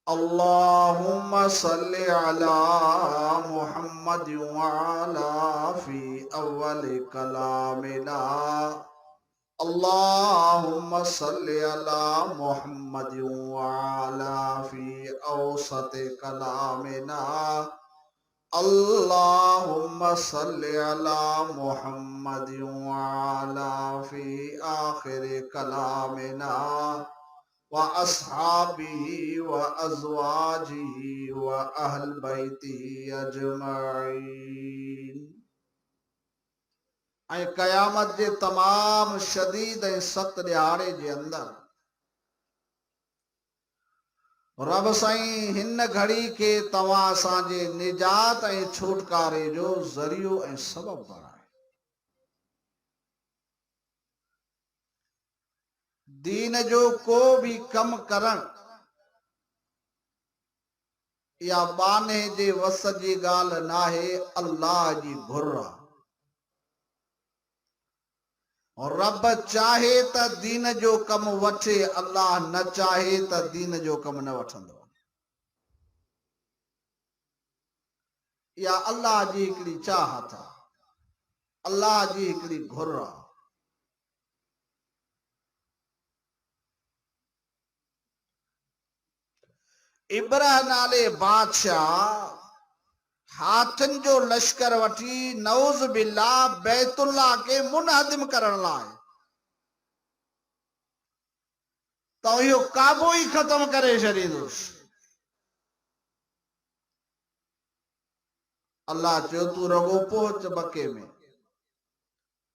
अल्लाहुम्मा सल्लि अला मुहम्मद व अला फी अव्वल कलामिना। अल्लाहुम्मा सल्लि अला मुहम्मद व अला फी औसत कलामिना। अल्लाहुम्मा सल्लि अला मुहम्मद व अला फी आखिर कलामिना व अस्हाबिही व अज़वाजिही व अहल बैतिही अजमईन। ऐं क़यामत जे तमाम शदीद ऐं सख़्त ॾियारे जे अंदर रब साईं हिन घड़ी के तव्हां असांजे निजात ऐं छुटकारे जो ज़रियो ऐं सबब बणाए। दीन जो को भी कम करण या बाने जे वस जी ॻाल्हि नाहे, अल्लाह जी घुर आहे। और रब चाहे त दीन जो कम वठे, अल्लाह न चाहे त दीन जो कम न वठंदो। या अल्लाह जी हिकिड़ी चाहत आहे, अल्लाह जी हिकिड़ी घुर आहे। इब्राह नाले बादशाह हाथन जो लश्कर वठी नऊज़ बिल्लाह बैतुल्लाह के मुनहदिम करण लाइ तो इहो काबो ही खत्म करे छॾींदुसि। अल्लाह चयो तूं रगो पहुच बके में,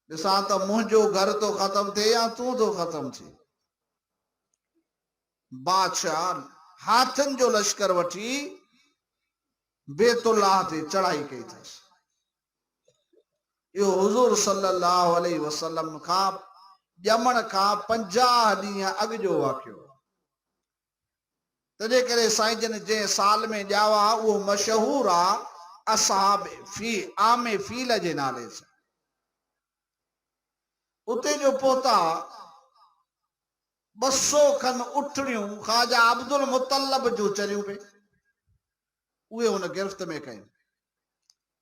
ॾिसां त मुंहिंजो घर तो ख़त्म थिए या तूं तो ख़त्म थिए। बादशाह हाथन जो लश्कर वठी बैतुल्लाह ते चढ़ाई कई अथसि। इहो हुज़ूर सल्लल्लाहु अलैहि वसल्लम खां ॼमण खां 50 ॾींहं अॻु जो वाक़ियो। तंहिंजे करे साईं जन जंहिं साल में ॼावा उहो मशहूर आहे असहाब फी आमे फील जे नाले सां। उते जो पोता 200 खन उठड़ियूं ख़्वाजा अब्दुल मुतल्लब जूं चरियूं पे, उहे हुन गिरफ़्त में कयूं,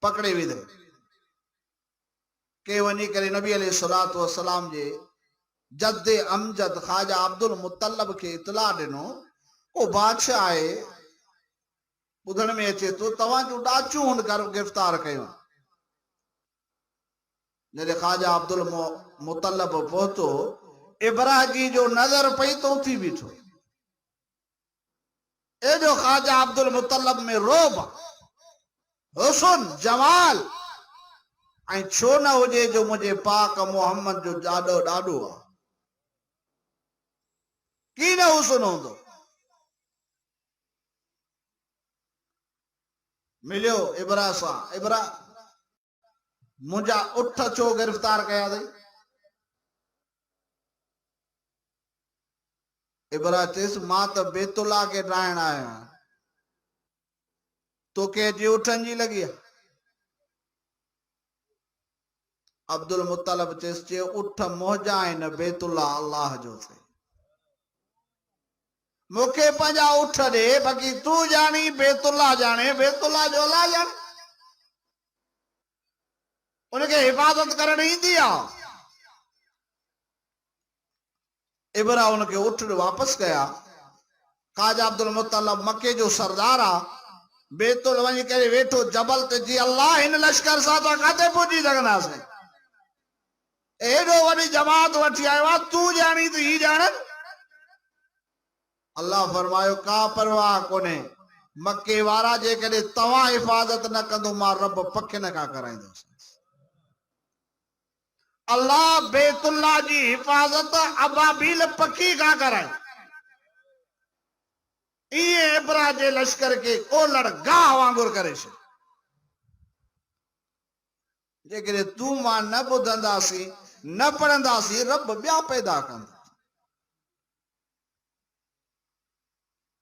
पकड़े विधे के वञी करे नबी अलैहिस्सलातु वस्सलाम जे जद्दे अमजद ख़्वाजा अब्दुल मुतल्लब खे इतला ॾिनो। ओ बादशाह आहे, ॿुधण में अचे थो तव्हां जूं ॾाचूं हुन गिरफ़्तार कयूं। जॾहिं ख़्वाजा अब्दुल मुतल्लब पहुतो, इब्राह जी जो नज़र पई तो उथी बीठो। एॾो ख़्वाजा अब्दुल मुतल्लब में रोब, हुस्न, जमाल ऐं छो न हुजे जो मुंहिंजे पाक मोहम्मद जो ॾाॾो ॾाॾो आहे। की न हुस्न हूंदो। मिलियो इब्राह सां, इब्राह मुंहिंजा उठ छो गिरफ़्तार कया अथई? इब्राह चयसि मां त बैतुल्लाह खे ठाहिण आयो आहियां, तोखे अची उठनि जी लॻी आहे। अब्दुल मुतल्लब चयसि चयो उठ मुंहिंजा आहिनि, बैतुल्लाह अल्लाह जो थिए। मूंखे पंहिंजा उठ ॾे, बाक़ी तूं ॼाणी बैतुल्लाह ॼाणे, बैतुल्लाह जो अल्लाह ॼाणे। उनखे हिफ़ाज़त करण ईंदी आहे। इब्राह उनखे उठ वापसि कया। ख़्वाजा अब्दुल मुतल्लब मके जो सरदार आहे, बैतुल वञी करे वेठो जबल ते, जी अल्लाह हिन लश्कर सां त काथे पहुची सघंदासीं, एॾो वॾी जमात वठी आयो आहे, तूं ॼाणी त ही ॼाणनि। अल्लाह फरमायो का परवाह कोन्हे, मके वारा जेकॾहिं तव्हां हिफ़ाज़त न कंदो मां रब पख न का कराईंदुसि। अल्लाह बैतुल्लाह जी हिफ़ाज़त अबाबील पखी का कराए। इहे इब्राह जे लश्कर के ओलड़ गाह वांगुरु करे छॾ। जेकॾहिं तूं मां न ॿुधंदासीं, न पढ़ंदासीं, रब ॿिया पैदा कंदा।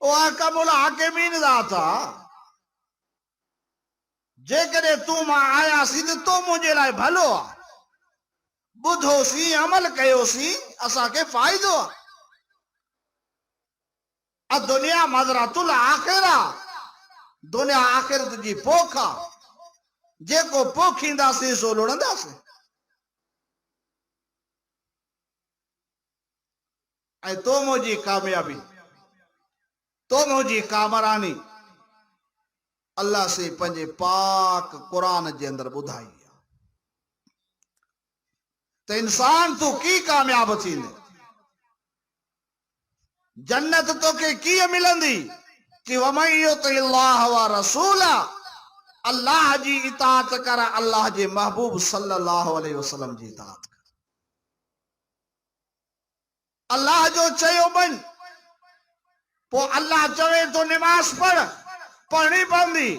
ओ अहकमुल हाकिमीन ज़ात आहे। जेकॾहिं तूं मां आयासीं त तो मुंहिंजे लाइ भलो आहे, ॿुधोसीं, अमल कयोसीं, असांखे फ़ाइदो आहे। दुनिया मज़रातुल आखिरा, दुनिया आखिरत जी पोख आहे। जेको पोखींदासीं सो लुणंदासीं। ऐं तो मुंहिंजी कामयाबी, तो मुंहिंजी कामरानी अल्लाह से पंहिंजे पाक कुरान जे अंदर ॿुधाई आहे। त इंसान तूं की कामयाब थींदे, जन्नत तोखे कीअं मिलंदी कि वमन युतिल्लाह व रसूला, अल्लाह जी इताअत कर, अल्लाह जे महबूब सल्लल्लाहु अलैहि वसल्लम जी इताअत कर। अल्लाह जो चयो बन, पोइ अल्लाह चवे तो निमाज़ पढ़, पढ़नी पवंदी।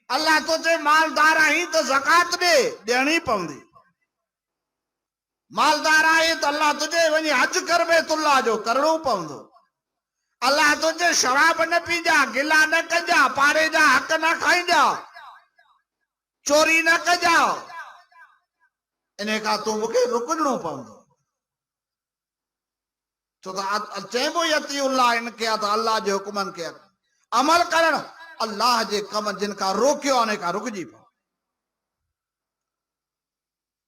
अल्लाह तो चए मालदार आहीं त ज़कात ॾे, ॾियणी पवंदी। मालदार आहे त अल्लाह तुझे वञी हज कर बैतुल्लाह जो, करणो पवंदो। अल्लाह तुझे शराब न पीजा, गिला न कजा, पाड़े जा हक़ न खाइजा, चोरी न कजा, इन खां तूं मूंखे रुकणो पवंदो। छो त चइबो यतीउल्लाह इनके त अल्लाह जे हुकुमनि खे अमल करण, अल्लाह जे कम जिन खां रोकियो उन खां रुकजी पओ,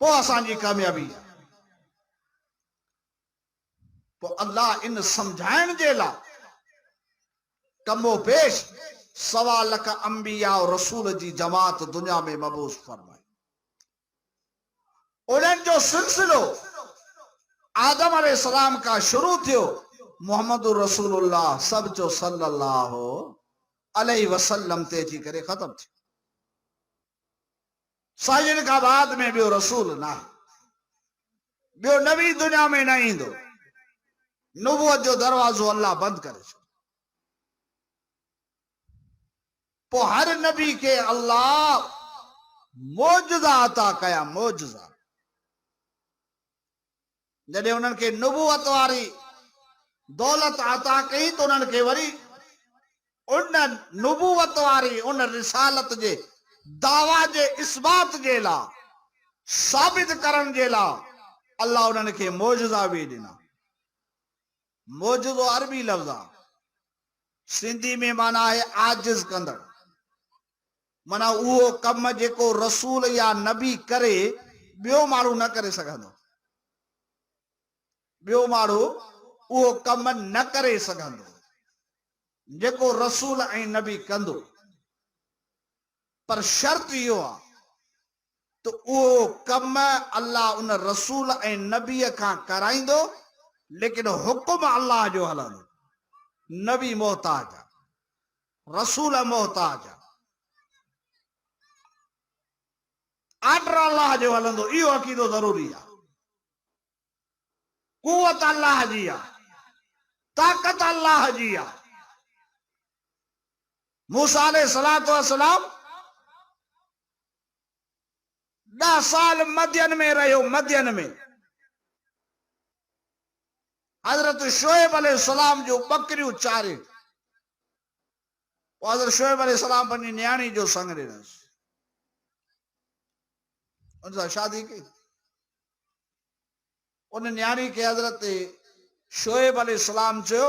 पोइ असांजी कामयाबी आहे। पोइ अल्लाह इन समझाइण जे लाइ कमो पेश सवा लख अंबिया और रसूल जी जमात दुनिया में मबूस फरमाई। उन्हनि जो सिलसिलो आदम अलैहिस्सलाम का शुरू थियो, मोहम्मद रसूलुल्लाह सब जो सल्लल्लाहु अलैहि वसल्लम ते अची करे खत्म थियो। साईं खां बाद में ॿियो रसूल न आहे, ॿियो नबी दुनिया में न ईंदो। नबूवत जो दरवाज़ो अल्लाह बंदि करे छॾियो। पोइ हर नबी के अल्लाह मौजज़ा अता कया, मौजज़ा। जॾहिं उन्हनि खे नबूवत वारी दौलत अता कई त उन्हनि खे वरी उन नबूवत वारी उन रिसालत जे दावा जे इस्बात जे लाइ, साबित करण जे लाइ अल्लाह उन्हनि खे मौजज़ा बि ॾिना। मौजज़ो अरबी लफ़्ज़ आहे, सिंधी में माना आहे आजिज़ कंदड़। माना उहो कम जेको रसूल या नबी करे ॿियो माण्हू न करे सघंदो, ॿियो माण्हू उहो कम न करे सघंदो जेको रसूल ऐं नबी कंदो। पर शर्त इहो आहे त उहो कम अल्लाह उन रसूल ऐं नबीअ खां कराईंदो, लेकिन हुकुम अल्लाह जो हलंदो। नबी मोहताज आहे, रसूल मोहताज आहे, आर्डर अल्लाह जो हलंदो। इहो अक़ीदो ज़रूरी आहे। कुवत अल्लाह जी आहे, ताक़त अल्लाह जी आहे। मूसा अलैहिस्सलातु वस्सलाम 10 साल मदियन में रहियो। मदियन में हजरत शोएब अलैहिस्सलाम जो बकरियूं चारे। हजरत शोएब अलैहिस्सलाम पंहिंजी न्याणी जो संग ॾिनसि, उन सां शादी कई। उन न्याणी खे हजरत शोएब अलैहिस्सलाम चयो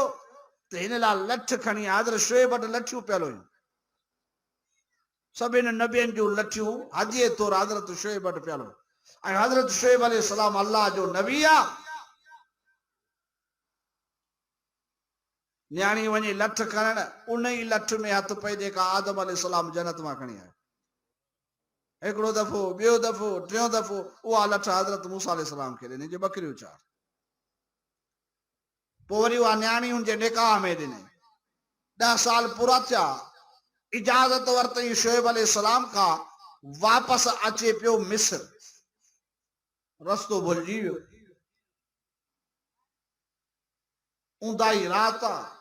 त हिन लाइ लठ खणी। हजरत शोएब वटि लठियूं पियल हुयूं, सभिनि नबियनि जूं लठियूं हजीअ तौरु हजरत शोएब वटि पियल हुयूं। ऐं हजरत शोएब अलैहिस्सलाम अल्लाह जो नबी आहे। न्याणी वञी लठ खणण, उन ई लठ में हथ पए जेका आदम अलैहिस्सलाम जन्नत मां खणी आयो। हिकिड़ो दफ़ो, ॿियो दफ़ो, टियों दफ़ो उहा लठ हजरत मूसा अलैहिस्सलाम खे ॾिनी, जो बकरियूं चार। पोइ वरी उहा न्याणी हुनजे निकाह में ॾिनी। 10 साल पूरा थिया, इजाज़त वरितई शोएब अलैहिस्सलाम खां, वापसि अचे पियो मिस्र। रस्तो भुलिजी वियो। ऊंदाही राति आहे,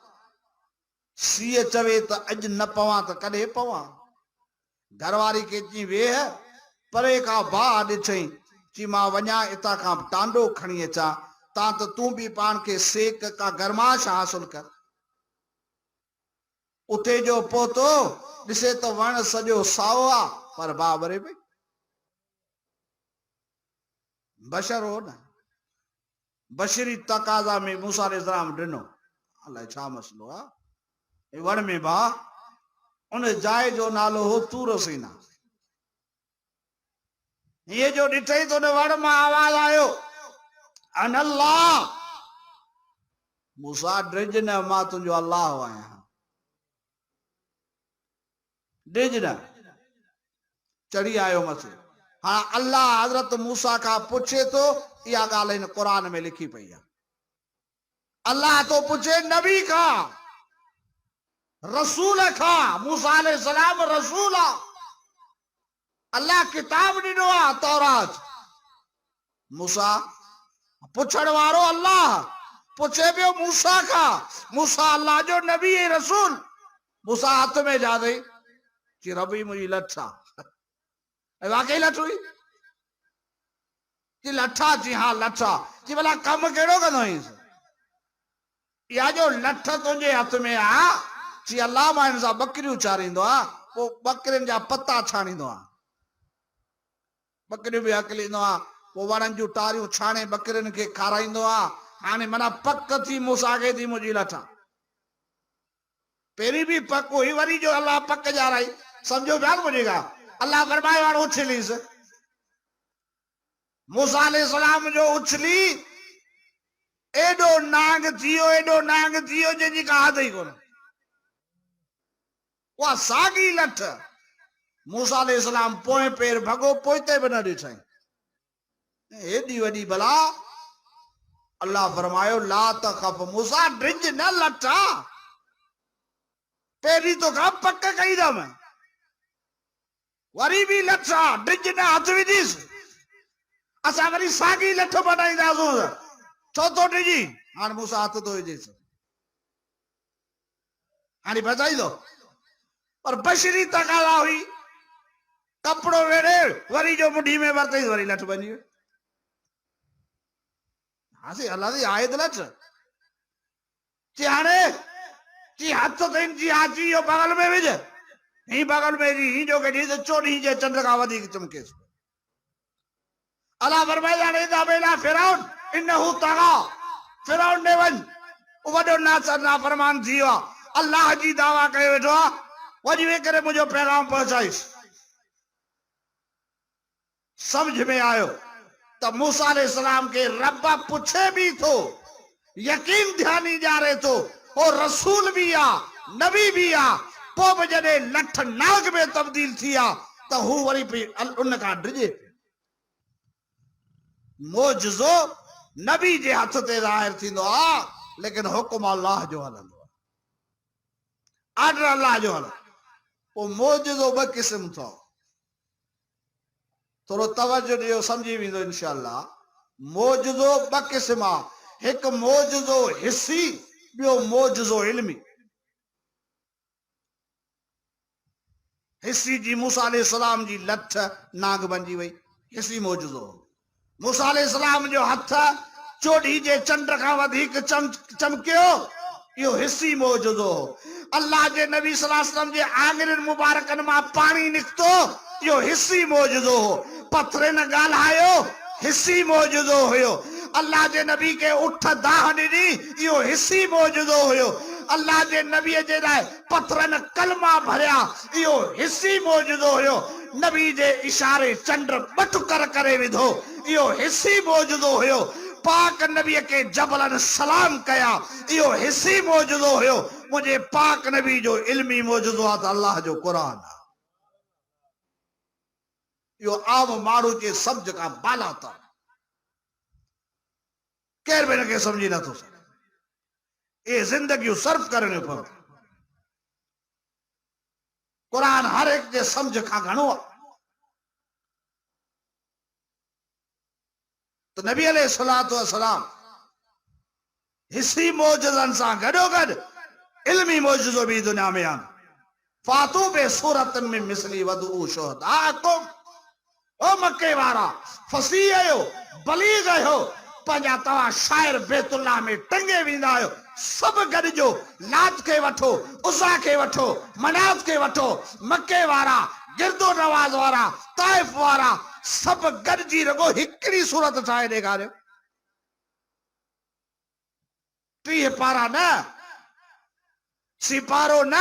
सीउ चवे त अॼु न पवां त कॾहिं पवां। घरवारी खे चई वेह, परे खां भाउ ॾिठई, चई मां वञा हितां खां टांडो खणी अचां, तां त तूं बि पाण खे सेक का गरमाश हासिल कर। उते जो पहुतो, ॾिसे त वण सॼो साओ आहे, पर भाउ मरे पई। बशर हो न, बशरी तकाज़ा में मूसा अलैहिस्सलाम ॾिनो। अलाए छा मसलो आहे। वण में भा उन जाइ जो नालो हो तूर सीना। ये जो ॾिठई तो वण मां आवाज आयो अन अल्लाह। मूसा ड्रिज न मां तुंहिंजो अल्लाह आहियां। ड्रिज न चढ़ी आयो मथे। हाँ अल्लाह हजरत मूसा का पूछे तो इहा ॻाल्हि इन क़ुरान में लिखी पई आहे। अल्लाह तो पूछे नबी का रसूल का। मूसा अलैहि सलाम रसूल आ। अल्लाह किताब ॾिनो आहे तौरात। मूसा पुछण वारो अल्लाह पूछे पियो मूसा का। मूसा अल्लाह जो नबी है रसूल। मूसा हथ में जा दई कि रबी मुंहिंजी लठ आहे। वाकई लठ हुई कि लठा? जी हाँ लठा। कि भला कम कहिड़ो कंदो आहीं? इहा जो लठ तुंहिंजे हथ में आ जी अल्लाह मां हिन सां बकरियूं चारींदो आहे। पोइ बकरियुनि जा पता छाणींदो आहे। बकरियूं बि हकलींदो आहे। पोइ वणनि जूं टारियूं छाणे बकरियुनि खे खाराईंदो आहे। हाणे माना पक थी मूसा खे थी मुंहिंजी लठ। पहिरीं बि पक हुई वरी जो अल्लाह पक ॼाराई। सम्झो पिया मुंहिंजी ॻाल्हि। अल्लाह फरमायो हाणे उछलीस। मूसा अलैहिस्सलाम जो उछली एडो नांग थियो एडो नांग थियो जंहिंजी का हद ई कोन। उहा साॻी लठ मूसा अलैहिस्सलाम पोएं पेर भॻो पोइते बि न ॾिठई। हेॾी वॾी भला। अल्लाह फरमायो ला तख़फ मूसा ड्रिज न लठा। पहिरीं तो का पक कईदमि वरी बि लठा ड्रिज न हथ विझीस। असां वरी साॻी लठ बनाईंदासीं। छो तो ड्रिजी? हाणे मूसा हथ तो विझेसि। हाणे बचाईंदो? पर बशरी तकाज़ा हुई। कपिड़ो वेड़े वरी जो मुंडी में वरतई वरी लठ बनी वई। हासी अल्लाह जी आयत लठ कि हाणे कि हथ अथई जी हाची इहो बगल में विझ। ही बगल में जी ही जो कढी त चोॾहीं जे चंड खां वधीक चमकेसि। अल्लाह फरमाए हाणे इदा बेला फिरौन इन्नहु तगा। फिरौन ने वञ वॾो नाफरमान थी वियो आहे। अल्लाह जी दावा कयो वेठो आहे। वञी वे करे मुंहिंजो पैगाम पहुचाईस। समझ में आयो त मूसा अलैहिस्सलाम के रब पुछे भी थो यकीन ध्यानी ॼाणे थो ओ रसूल भी आ नबी भी आ। पोइ बि जॾहिं लठ नाग में तब्दील थी आ त हू वरी बि उन खां डिॼे। मोजज़ो नबी जे हथ ते ज़ाहिर थींदो आहे लेकिन हुकुम अल्लाह जो हलंदो आहे। आर्डर अल्लाह जो हलंदो। पोइ मोजज़ो ॿ क़िस्म अथव। थोरो तवजो ॾियो समझी वेंदो इंशाअल्लाह। मोजज़ो ॿ क़िस्म आहे। हिकु मोजज़ो हिस्सी ॿियो मोजज़ो इल्मी। हिस्सी जी मूसा अलैहिस्सलाम जी लठ नाग बणिजी वई हिस्सी मोजज़ो। मूसा अलैहिस्सलाम जो हथ चोॾहीं जे चंड खां वधीक चमकियो इहो हिस्सी मोजज़ो। अल्लाह जे नबी सल्लल्लाहु अलैहि वसल्लम जे आङिरियुनि मुबारकनि मां पाणी निकितो इहो हिस्सी मोजज़ो हो। पथरनि ॻाल्हायो हिस्सी मोजज़ो हुयो। अल्लाह जे नबी के उठ दाह ॾिनी इहो हिस्सी मोजज़ो हुयो। अल्लाह जे नबीअ जे लाइ पथरनि कलमा भरिया इहो हिस्सी मोजज़ो हुयो। नबी जे इशारे चंड बटकर करे विधो इहो हिस्सी मोजज़ो हुयो। पाक नबीअ के जबलन सलाम कया इहो हिस्सी मोजज़ो हुयो। मुंहिंजे पाक नबी जो इल्मी मोजज़ो आहे त अल्लाह जो क़ुरान आहे। इहो आम माण्हू जे सम्झ खां बाला था। केर बि हिनखे सम्झी नथो सघे। ये जिंदगियूं सर्फ करणियूं पवनि। क़ुरान हर एक जे सम्झ खां घणो आहे। तो नबी अलैहिस्सलातु वस्सलाम हिस्सी मोजज़नि सां गॾोगॾु इल्मी मोजज़ो भी दुनिया में आहिनि। फातू बे सूरत में मिसली वदू शुहदाकुम। ओ मक्के वारा फसी आयो बलीग आयो पंहिंजा तव्हां शाइर बैतुल्लाह में टंगे वेंदा आहियो। सभु गॾिजो लात खे वठो उज़ा खे वठो मनात खे वठो मक्के वारा गिरदो नवाज़ वारा ताइफ वारा सभु गॾिजी रगो हिकिड़ी सूरत ठाहे ॾेखारियो। 30 पारा न सिपारो न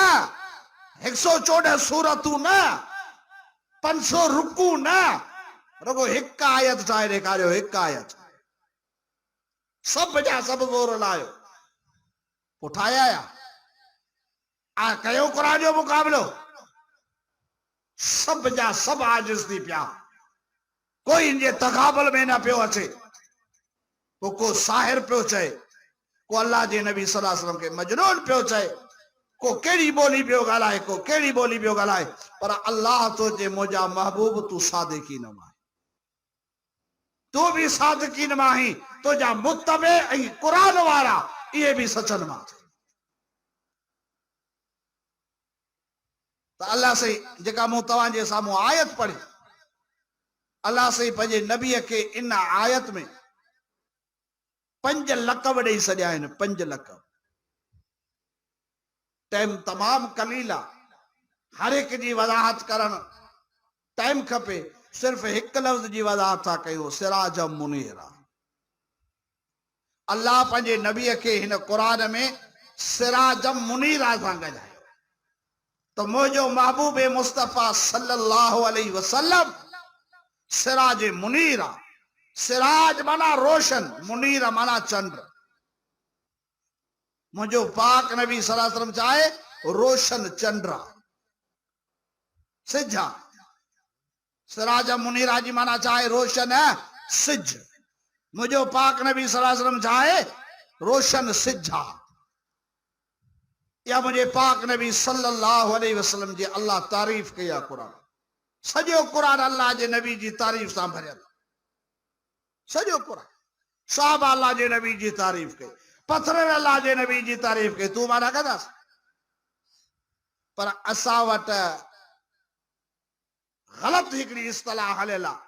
114 सूरतूं न 500 रुकू न रुगो हिक आयत ठाहे ॾेखारियो हिक आयत सब जा सब ज़ोर लायो पोइ ठाहिया आ कयो क़ुरान जो मुक़ाबिलो सब जा सब आजिज़ थी पिया कोई इनजे तक़ाबल में न पियो अचे पोइ को साहिर पियो चए को अल्लाह जे नबी सल्लल्लाहु अलैहि वसल्लम के मजनून पियो चए को कहिड़ी ॿोली पियो ॻाल्हाए को कहिड़ी ॿोली पियो ॻाल्हाए पर अल्लाह तो जे मुंहिंजा महबूब तूं सादिकीन मां तू भी सादिकीन मां आहीं तुंहिंजा मुतबे ऐं क़ुरान वारा इहे भी सचन मां तो अल्लाह से जेका मूं तव्हांजे साम्हूं आयत पढ़ी अल्लाह से पंहिंजे नबीअ खे इन आयत में 5 लक़ब ॾेई छॾिया आहिनि 5 लक़ब टाइम तमाम कलील आहे हर एक जी वज़ाहत करण टाइम खपे सिर्फ एक लफ्ज़ जी वज़ाहत था कयूं सिराज मुनीरा अल्लाह पंहिंजे नबीअ खे हिन क़ुरान में सिराज मुनीरा सां ॻाल्हायो तो मुझो महबूब मुस्तफ़ा सल्लल्लाहु अलैहि वसल्लम सिराज मुनीरा सिराज माना रोशन मुनीरा माना चंद्र मुझो पाक नबी सल्लल्लाहु अलैहि वसल्लम चाहे रोशन चंद्र सिझा सिराज मुनीरा जी माना चाहे रोशन है सिज मुझो पाक नबी सल्लल्लाहु अलैहि वसल्लम चाहे रोशन सिझा या मुझे पाक नबी सल्लल्लाहु अलैहि वसल्लम जी अल्लाह तारीफ कया कुरान सजो कुरान अल्लाह जे नबी जी तारीफ सां भरियल सजो कुरान साहबा अल्लाह जे नबी जी तारीफ कई पत्थर अल्लाह जे नबी जी तारीफ कई तू माना कंदास पर असां वटि गलत हिकड़ी इस्तलाह हलियल आहे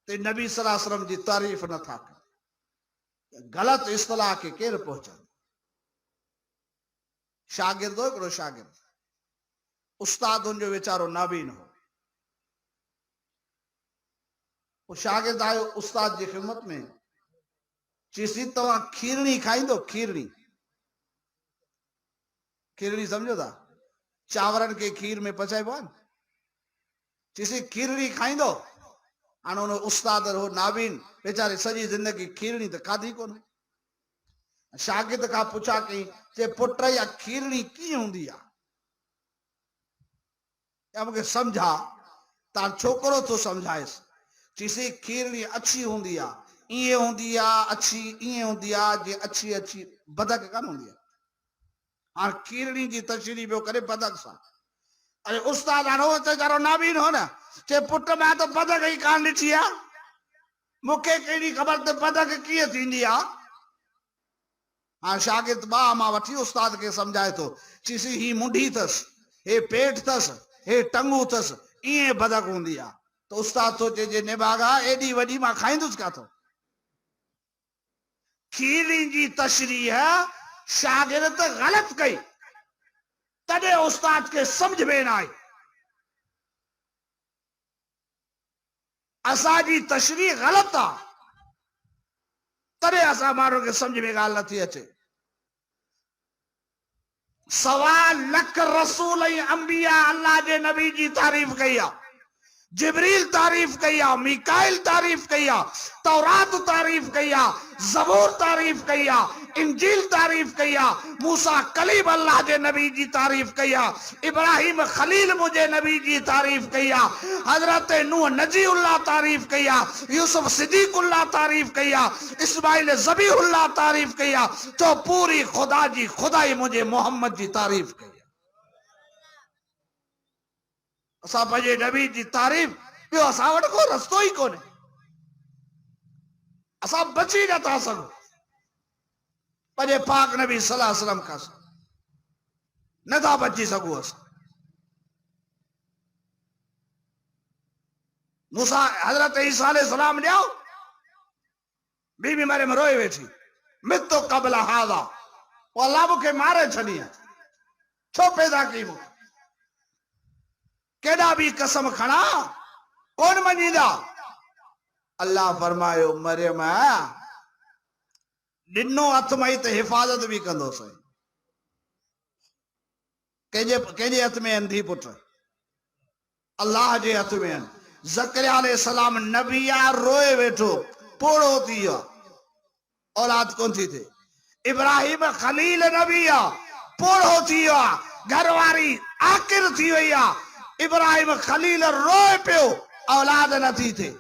ते नबी सल्लल्लाहु अलैहि वसल्लम जी तारीफ नथा कनि गलत इस्तलाह खे केरु पहुचाए शागिर्द हो हिकिड़ो शागिर्द उस्ताद उनजो वीचारो नाबीन हो वो शागिर्द आयो उस्ताद जी खिदमत में चीसी तव्हां खीरणी खाईंदो खीरणी खीरणी समझो था चावरनि खे खीर में पचाइबो आहे चीसी खीरणी खाईंदो हाणे उन उस्ताद हो नाबीन वीचारे सॼी ज़िंदगी खीरणी त खाधी कोन्हे शागिर्द का पुछा कई चे पुट या खीरणी कीअं हूंदी आहे या मूंखे सम्झा तव्हां छोकिरो थो सम्झाएसि चीसी खीरणी अच्छी हूंदी आहे ईअं हूंदी आहे अच्छी ईअं हूंदी आहे जीअं अच्छी अच्छी बदक कान हूंदी आहे हाणे खीरणी जी तशरीह पियो करे बदक सां अरे उस्ताद हाणे उहो वीचारो नाबीन हो न चे पुट मां त बदक ई कान ॾिठी आहे मूंखे कहिड़ी ख़बर त बदक कीअं थींदी आहे हाँ शागिर्द बा मां वठी उस्ताद के समझाए तो चीसी ही मुंडी अथस हे पेट अथस हे टंगू अथस इएं बदक हूंदी आहे तो उस्ताद सोचे जे निभागा एडी वडी मां खाईंदुसि काथो खीरणी जी तशरीह शागिर्द गलत कई तॾहिं उस्ताद के समझ में न आई असांजी तशरीह गलत आहे तॾहिं असां माण्हू खे समझ में ॻाल्हि नथी अचे 1.25 लख रसूल ऐं अंबिया अल्लाह जे नबी जी तारीफ़ कई आहे जिब्रील तारीफ़ कई आहे मीकाइल तारीफ़ कई आहे तौरात तारीफ़ कई आहे ज़बूर तारीफ़ कई आहे इंजील तारीफ़ कई आहे मूसा कलीम अल्लाह जे नबी जी तारीफ़ कई आहे इब्राहिम खलील मुझे नबी जी तारीफ़ कई आहे हज़रत नूह नजीउल्लाह तारीफ़ कई आहे यूसुफ सिद्दीकुल्लाह तारीफ़ कई आहे इस्माइल ज़बीहुल्लाह तारीफ़ कई आहे तो पूरी खुदा जी खुदाई मुझे मोहम्मद जी तारीफ़ कई असां पंहिंजे नबी जी तारीफ़ ॿियो असां वटि को रस्तो ई कोन्हे असां बची नथा सघूं पंहिंजे पाक नबी सल्लल्लाहु अलैहि वसल्लम खां नथा बची सघूं असां मूसा हज़रत ईसा अलैहिस्सलाम ॾियो बीबी मरियम रोए वेठी मितो क़ब्ल हाज़ा पोइ अल्लाह मूंखे मारे छॾी आहे छो पैदा कई मूंखे केॾा भी कसम खणा कौन मञीदा अल्लाह फरमायो मरियम ॾिनो हथ मई त हिफ़ाज़त भी कंदो सही कंहिंजे हथ में आहिनि? धी पुट अल्लाह जे हथ में आहिनि। ज़करिया अलैहिस्सलाम नबी आहे, रोए वेठो, पोड़ो थी वियो आहे, औलाद कोन थी थिए। इब्राहिम खलील नबी आहे, पोड़ो थी वियो आहे, घरवारी आकिर थी वई आहे। इब्राहिम खलील रोए पियो, औलाद नथी थिए।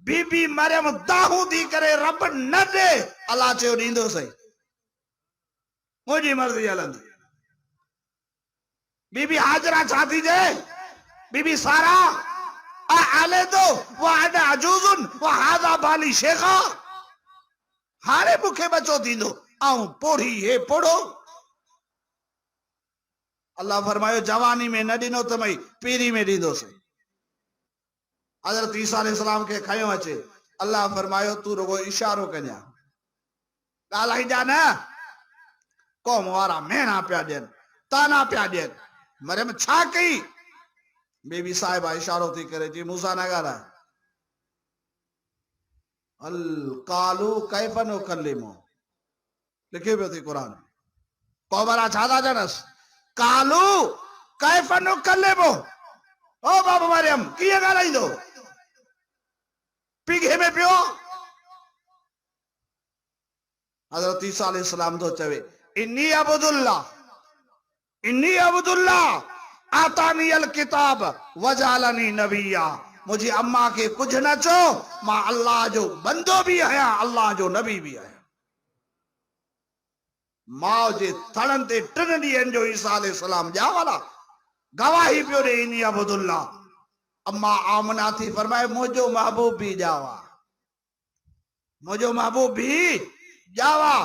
बीबी मरियम दाहू थी करे रब न ॾे, अलाह चयो ॾींदो सही, मुंहिंजी मर्ज़ी हलंदी। बीबी हाजरा छा थी चए? बीबी सारा आले दो वो आना अजूजुन वो हादा बाली शेखा, हाणे मूंखे बचो थींदो ऐं पोड़ी हे पोड़ो। अल्लाह फरमायो जवानी में न ॾिनो त मई पीरी में ॾींदोसीं। हज़रत ईसा अलैहिस्सलाम खे खयो अचे, अल्लाह फरमायो तू रुगो इशारो कजां, ॻाल्हाइजा न। क़ौम वारा मेणा पिया ॾियनि, ताना पिया ॾियनि। मरियम छा कई? बीबी साहिबा इशारो थी करे चई मूंसां न ॻाल्हाए। अल कालू कैफ़ नुकल्लिमु, लिखियो पियो थी क़ुर में। क़ौम वारा छा था चवनिसि? कालू कैफ़ नुकल्लिमु, ओ बाबा मरियम कीअं ॻाल्हाईंदो? पीघे में पियो। हज़रत ईसा अलैहिस्सलाम तो चवे इन्नी अब्दुल्लाह आतानी अल किताब वजालनी नबिया, मुझी अम्मा के कुछ न चो, मां अल्लाह जो बंदो भी आया, अल्लाह जो नबी भी आया। मां जे थड़न ते 3 ॾींहंनि जो ईसा अलैहिस्सलाम ॼावाला गवाही पियो ॾे इन्नी अब्दुल्लाह। अम्मा आमना थी फरमाए मुझो महबूब भी ॼावा, मुझो महबूब भी ॼावा।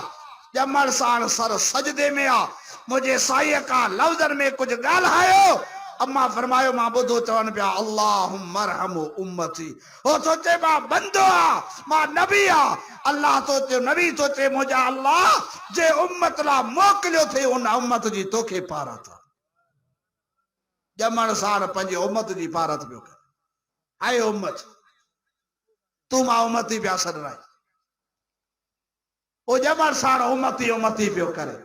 ॼमण साण सर सजदे में आ, मुझे साईं का लफ्ज़न में कुछ ॻाल्हायो। अम्मा फरमायो मां ॿुधो चवनि पिया अल्लाहुम्मा अरहम उम्मती, हो तो चे मां बंदो आ, मां नबी आ। अल्लाह तो चे नबी तो चे मुझा अल्लाह जे उम्मत ला मोकिलियो थे, उन उम्मत जी तोखे पारत। ॼमण साण पंहिंजी उम्मत जी पारत पियो करे। हाय उम्मत, तू मां उम्मती पिया सॾाई, वो ॼमण साण उम्मती उम्मती पियो करे।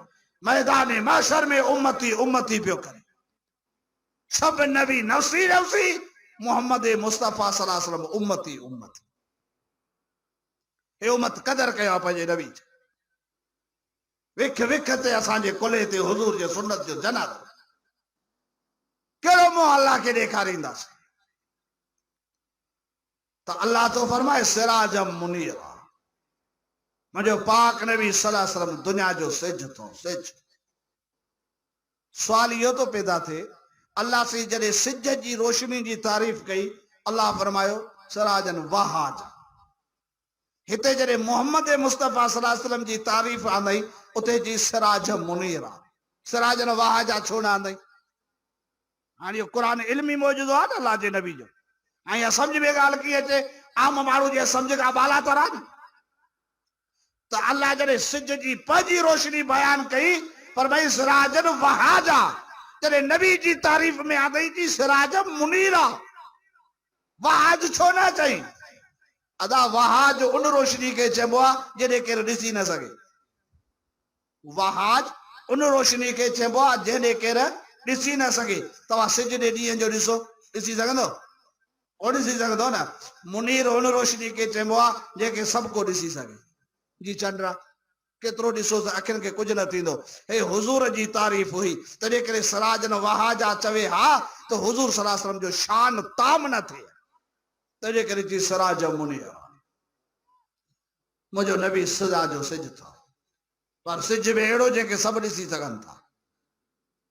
मैदान महशर में उम्मती उम्मती पियो करे। सब नबी नफसी नफसी, मोहम्मद मुस्तफा सल्लल्लाहु अलैहि वसल्लम उम्मती उम्मती। हे उम्मत कदर कयो पंहिंजे नबी जी। विख विख ते असांजे कुल्हे ते हुजूर जे सुन्नत जो जनाज़ो, कहिड़ो मोह अल्लाह खे ॾेखारींदासीं? तो अल्लाह तो फरमाए सिराजम मुनीरा, मुझो पाक नबी सल्लल्लाहु अलैहि वसल्लम दुनिया जो सिज तो सिज। सवाल इहो तो पैदा थे, अल्लाह से जॾहिं सिज जी रोशनी जी तारीफ़ कई, अल्लाह फरमायो सिराजन वहाज। हिते जॾहिं मोहम्मद मुस्तफा सल्लल्लाहु अलैहि वसल्लम जी तारीफ़ आंदई, उते जी सिराज मुनीरा, सिराजन वहाजा छो न आंदई? हाणे इहो क़ुरान इल्मी मौजूदो आहे न अल्लाह जे नबी जो। ऐं सम्झ में ॻाल्हि कीअं अचे, आम माण्हू जे सम्झ खां बाला तर आहे न। तो अल्लाह जॾहिं सिज जी पंहिंजी रोशनी बयान कई, पर भई सिराजन वहाजा, जॾहिं नबी जी तारीफ़ में आंदई थी सिराज मुनीरा, वहाज छो न चई? अदा वहाज उन रोशनी के चइबो आहे जॾहिं केरु ॾिसी न सघे। वहाज उन रोशनी के चइबो आहे जॾहिं केरु ॾिसी न सघे। तव्हां सिज ॾे ॾींहं जो ॾिसो, ॾिसी सघंदो? ओ ॾिसी सघंदो न। मुनीर उन रोशनी के चइबो आहे जेके सभु को ॾिसी सघे। जी चंड केतिरो ॾिसो त अखियुनि खे कुझु न थींदो। हे हुज़ूर जी तारीफ़ हुई, तॾहिं करे सिराजन वहाजा चवे हा त हुज़ूर सल्लल्लाहु अलैहि वसल्लम जो शान ताम न थिए, तॾहिं करे जी सिराज मुनीर। मुंहिंजो नबी सदा जो सिज था, पर सिज बि अहिड़ो जेके सभु ॾिसी सघनि था।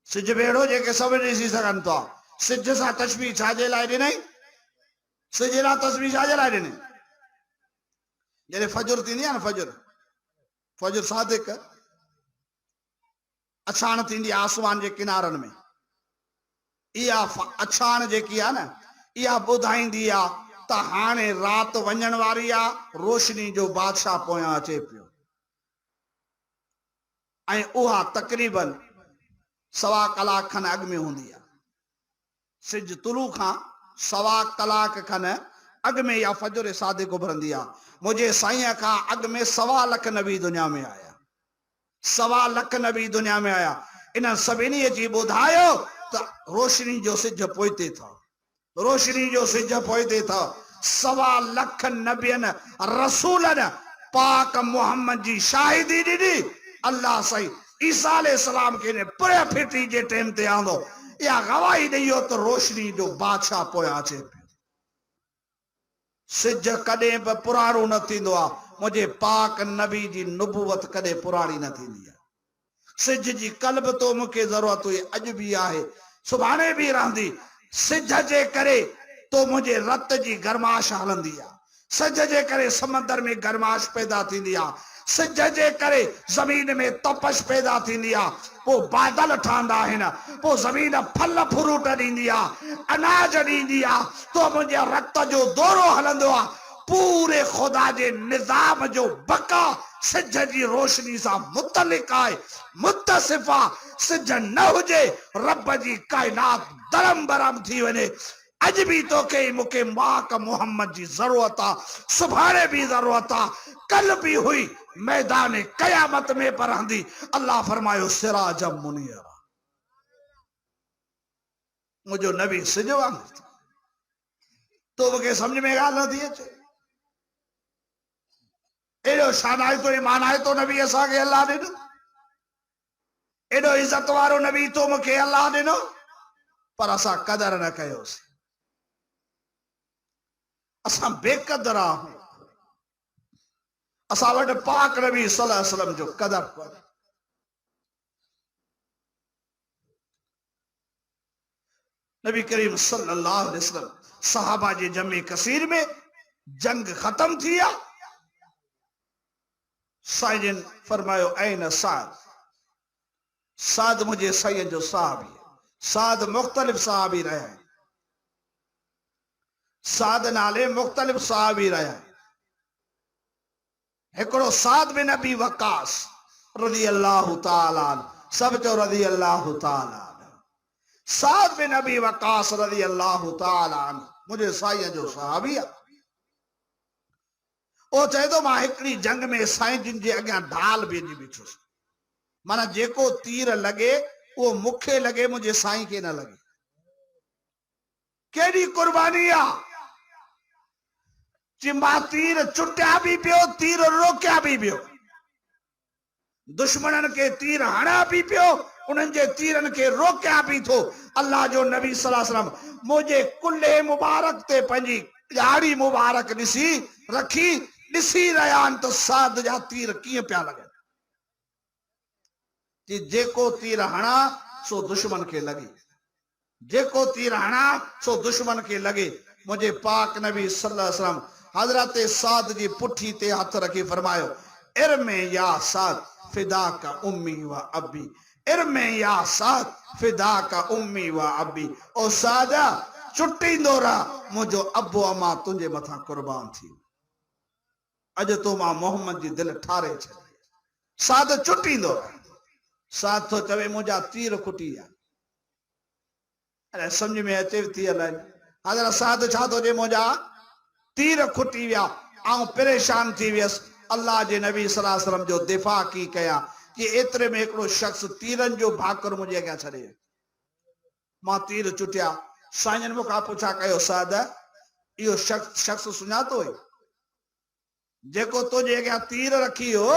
सिज बि अहिड़ो जेके सभु ॾिसी सघनि था। सिज सां तशबीह छाजे लाइ ॾिनई? सिज लाइ तशबीह छाजे लाइ ॾिनई? जॾहिं फजर थींदी आहे न, फजर फजर सादिक अछाण थींदी आहे आसमान जे किनारनि में, इहा अछाण जेकी आहे न, इहा ॿुधाईंदी आहे त हाणे राति वञण वारी आहे, रोशनी जो बादशाह पोयां अचे पियो। ऐं उहा तक़रीबन 1.25 कलाक खनि अॻु में हूंदी आहे। सिज तुलू खां 1.25 कलाक खनि अॻु में इहा फजर सादिक उभरंदी आहे। मुंहिंजे साईं खां अॻु में 1.25 लख नबी दुनिया में आया, 1.25 लख नबी दुनिया में आया। इन सभिनी अची ॿुधायो त रोशनी जो सिज पोइते था, रोशनी जो सिज पोइते था। 1.25 लख नबियन रसूलन पाक मोहम्मद जी शाहिदी ॾिनी। अल्लाह सही ईसा अलैहिस्सलाम के ने पूरे फिटी जे टाइम ते आंदो या गवाही ॾियो त रोशनी जो बादशाह पोयां अचे पियो। सिज कॾहिं बि पुराणो न थींदो आहे। मुंहिंजे पाक नबी जी नुबुवत कॾहिं पुराणी न थींदी आहे। सिज जी कल बि तो मूंखे ज़रूरत हुई, अॼु बि आहे, सुभाणे बि रहंदी। सिज जे करे तो मुंहिंजे रत जी गरमाश हलंदी आहे। सिज जे करे समंदर में गरमाश पैदा थींदी आहे। सिज जे करे ज़मीन में तपश पैदा थींदी आहे। पोइ बादल ठहंदा आहिनि, पोइ ज़मीन फल फ्रूट ॾींदी आहे, अनाज ॾींदी आहे। तो मुंहिंजे रत जो दौरो हलंदो आहे। पूरे खुदा जे निज़ाम जो बका सिज जी रोशनी सां मुतलिक आहे, मुतसिफ आहे। सिज न हुजे रब जी काइनात दरम बरम थी वञे। अज भी तो के मुके माक मोहम्मद जी जरूरत आ, सुभाणे भी जरूरत आ, कल भी हुई, मैदान कयामत में परहंदी। अल्लाह फरमायो सिराज मुनीर, मुझो नबी सिज वांगुरु। तो मुके समझ में गाल न थी अचे। एडो शान आहे तो ईमान आहे तो नबी असा के अल्लाह ॾिनो। एडो इज्जत वारो नबी तो मुके अल्लाह ॾिनो, पर असा कदर न कयोसीं। असा बेकदर आहियूं। असा वटि पाक नबी सल्लल्लाहु अलैहि वसल्लम जो कदर कोन्हे। नबी करीम सल्लल्लाहु अलैहि वसल्लम सहाबा जे जमे कसीर में जंग खत्म थी आ। साईं फरमायो ऐन साद, साद मुझे सैयद जो साहबी। साद मुख्तलिफ साहबी रहा है, साद नाले मुख्तलिफ साहबी रहा है। एकड़ो साद बिन अबी वकास रज़ी अल्लाह ताला, सब चो रज़ी अल्लाह ताला। साद बिन अबी वकास रज़ी अल्लाह ताला मुझे साईं जो साहबी आहे। ओ चए तो मां हिकड़ी जंग में साईं जिन जे अॻियां ढाल भेजी बीठुसि। माना जेको तीर लगे वो मुखे लगे, मुझे साईं के न लगे। केड़ी कुर्बानी आ। चिंबा तीर चुटिया भी पियो, तीर रोकिया भी पियो, दुश्मनन के तीर हणा भी पियो, उन्हनि जे तीरन के रोकिया भी थो। अल्लाह जो नबी सल्लल्लाहु अलैहि वसल्लम मुझे कुल्ले मुबारक ते पंहिंजी ॾाढ़ी मुबारक ॾिसी रखी, ॾिसी रहिया आहिनि त साद जा तीर कीअं पिया लॻनि। कि जेको तीर हणा सो दुश्मन के लगे, जेको तीर हणा सो दुश्मन के लगे। मुझे पाक नबी सल्लल्लाहु अलैहि वसल्लम हजरत साद जी पुठी ते हथ रखी फरमायो इरमे या साद फिदा का उम्मी व अबी, इरमे या साद फिदा का उम्मी व अबी। ओ सादा चुटींदो रह, मुझो अबो अमा तुंहिंजे मथां कुर्बान थी। अज तो मां मोहम्मद जी दिल ठारे छॾी। साद चुटींदो रह। साद तो चवे मुझा तीर खुटी आ। अरे समझ में अचे थी अलाए हज़रत साद छा तो जे मुझा तीर खुटी विया, आऊं परेशान थी वियसि। अल्लाह जे नबी सल्लल्लाहु अलैहि वसल्लम जो दिफ़ा की कया कि एतिरे में हिकिड़ो शख्स तीरनि जो भाकुर मुंहिंजे अॻियां छॾे। मां तीर चुटिया। साईं मूंखां पुछा कयो साद इहो शख्स सुञातो हुई जेको तुंहिंजे अॻियां तीर रखी हो,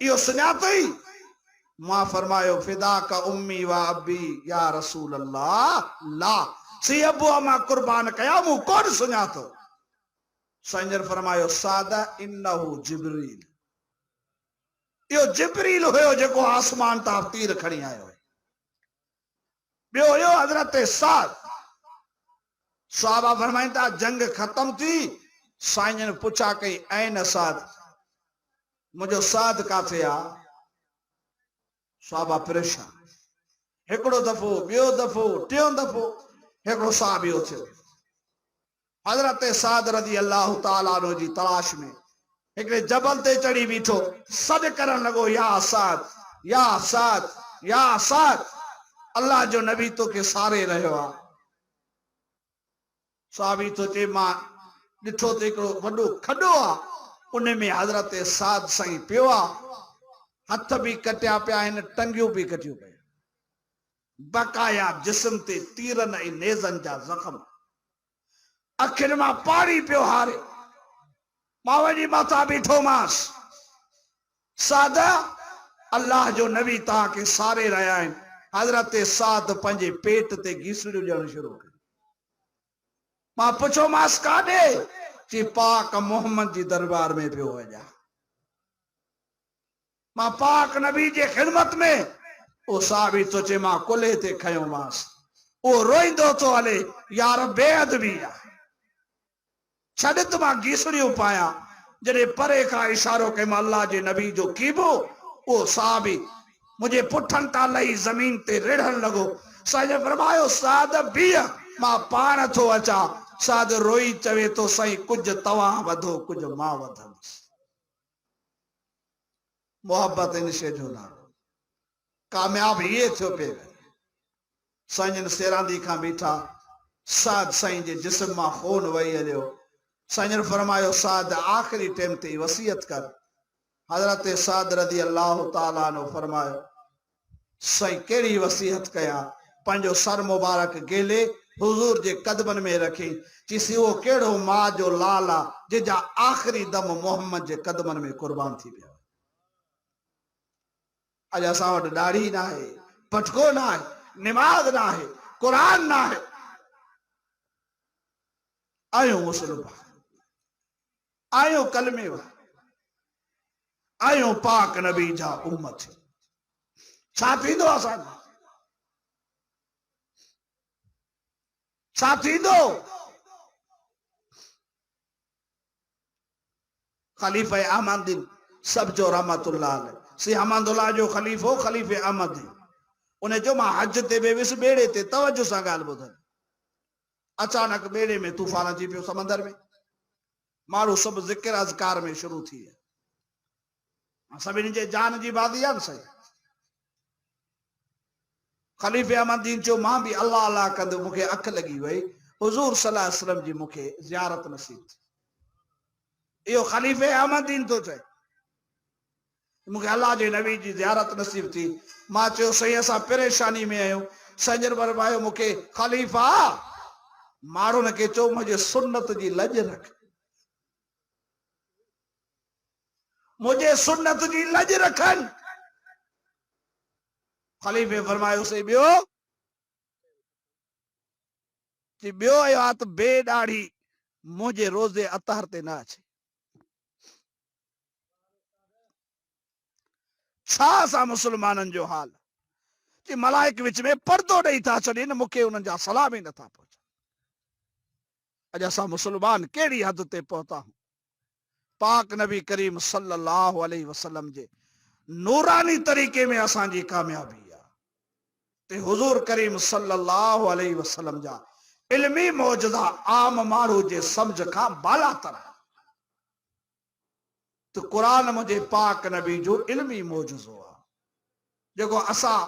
इहो सुञातई? मां फरमायो फिदा का उम्मी व अबी या रसूल अल्लाह ला, सी अबू अमा कुर्बान कया मूं कोन सुञातो। साईं फरमायो सादा इन्नहु जिब्रील, इहो जिब्रील हुयो जेको आसमान तां तीर खणी आयो। ॿियो हुयो हज़रत साद। सहाबा फरमाइनि था जंग खत्म थी। साईं ने पुछा कई ऐन साद, मुझो साद काथे आ? सहाबा परेशान। हिकिड़ो दफ़ो, ॿियो दफ़ो, टियों दफ़ो हिकिड़ो साहबियो थियो। हजरत साद रज़ी अल्लाह ताला अन्हु जी तलाश में हिकिड़े जबल ते चढ़ी बीठो, सॾ करण लॻो या साद या साद या साद। अल्लाह जो नबी तो के सारे रहियो आ। साहबी तो चे मां ॾिठो त हिकिड़ो वॾो खॾो आ, उन में हजरत साद साईं पियो आ। हथ भी कटिया पिया आहिनि, टंगियूं भी कटियूं पियूं। बकाया जिस्म ते तीरन ऐं नेज़न जा ज़ख़्म, अखियुनि मां पाणी पियो हारे। मां वञी मथां बीठो मांस। सादा अल्लाह जो नबी तव्हांखे सारे रहिया आहिनि। हज़रत साद पंहिंजे पेट ते गीसड़ियूं ॾियणु शुरू कयूं। मां पुछो मांस काॾे? चई पाक मोहम्मद जी दरबार में पियो वञा। मां पाक नबी जे ख़िदमत में। वो साहबी तो चे मां कुल्हे ते खयो मांस। वो रोईंदो तो हले, यार बेअदबी आ, छॾ त मां गीसड़ियूं पायां। जॾहिं परे खां इशारो कयो मां अल्लाह जे नबी जो कीबो, वो साहबी मुझे पुठन ता लही जमीन ते रेड़न लगो। साईं फरमायो साद बीह, मां पाण थो अचा। साद रोई चवे तो साईं कुछ तव्हां वधो कुछ मां वधंदुसि। मोहब्बत इन शइ जो नालो। कामयाब ये थियो पे। साईं सेरांदी खां बीठा। साद साईं जे जिस्म मां खून वही हलियो। साईं फरमायो साद आखिरी टाइम ते वसीयत कर। हजरत साद रज़ी अल्लाह ताला ने फरमायो साईं कहिड़ी वसीयत कया? पंहिंजो सर मुबारक गेले हुजूर जे कदमनि में रखी। चीसी वो कहिड़ो मां जो लाल आ जंहिंजा आख़िरी दम मोहम्मद जे कदमनि में कुर्बान थी विया। अॼु असां वटि ॾाढ़ी न आहे, पटको न आहे, निमाज़ न आहे, क़ुरान न आहे। आहियूं मुस्लमान, आहियूं कलमे वारा, आहियूं पाक नबी जा उम्मत। छा थींदो असांजो? छा थींदो? खलीफ़े अहमदीन सब जो रहमतुल्लाह अलैह। सी अहमदुल्लाह जो खलीफ़ो खलीफ़े अहमदी। उन जो मां हज ते बि वियुसि ॿेड़े ते। तवजो सां ॻाल्हि ॿुधनि। अचानक ॿेड़े में तूफान अची पियो समंदर में। माण्हू सभु ज़िक्र अज़कार में शुरू थी विया। सभिनी जे जान जी बादी आहे न साईं। खलीफ़े अहमदीन चयो मां बि अल्लाह अल्लाह कंदो मूंखे अख लॻी वई हुजूर सल्लल्लाहु अलैहि वसल्लम जी मूंखे ज़ियारत नसीब थी। इहो खलीफ़े अहमदीन तो चए मूंखे अल्लाह जे नबी जी ज़ियारत नसीब थी। मां चयो साईं असां परेशानी में आहियूं। संजर फरमायो मूंखे खलीफ़ा माण्हुनि खे चओ मुंहिंजे सुन्नत जी लज रख, मुझे सुन्नत जी लज रखन। खलीफ़े फरमायो से बियो कि बियो आयो आ त बेॾाढ़ी मुझे रोज़े अतहर ते न अचे। छा असां मुसलमाननि जो हाल कि मलाइक विच में पर्दो ॾेई था छॾनि, मूंखे उन्हनि जा सलाम ई नथा पहुचनि। अॼु असां मुसलमान कहिड़ी हद ते पहुता आहियूं। पाक नबी करीम सल्लल्लाहु अलैहि वसल्लम जे नूरानी तरीक़े में असांजी कामयाबी आहे। ते हुजूर करीम सल्लल्लाहु अलैहि वसल्लम जा इल्मी मौजज़ा आम माण्हू जे सम्झ खां बालातर। तो कुरान मुझे पाक नबी जो इल्मी मौजज़ो आहे जेको असां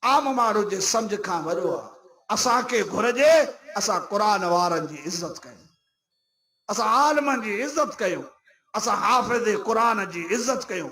आम माण्हू जे सम्झ खां वॾो आहे। असांखे घुरिजे असां कुरान वारनि जी इज़त कयूं, असां आलमनि जी इज़त कयूं, असां हाफ़िज़ कुरान जी इज़त कयूं।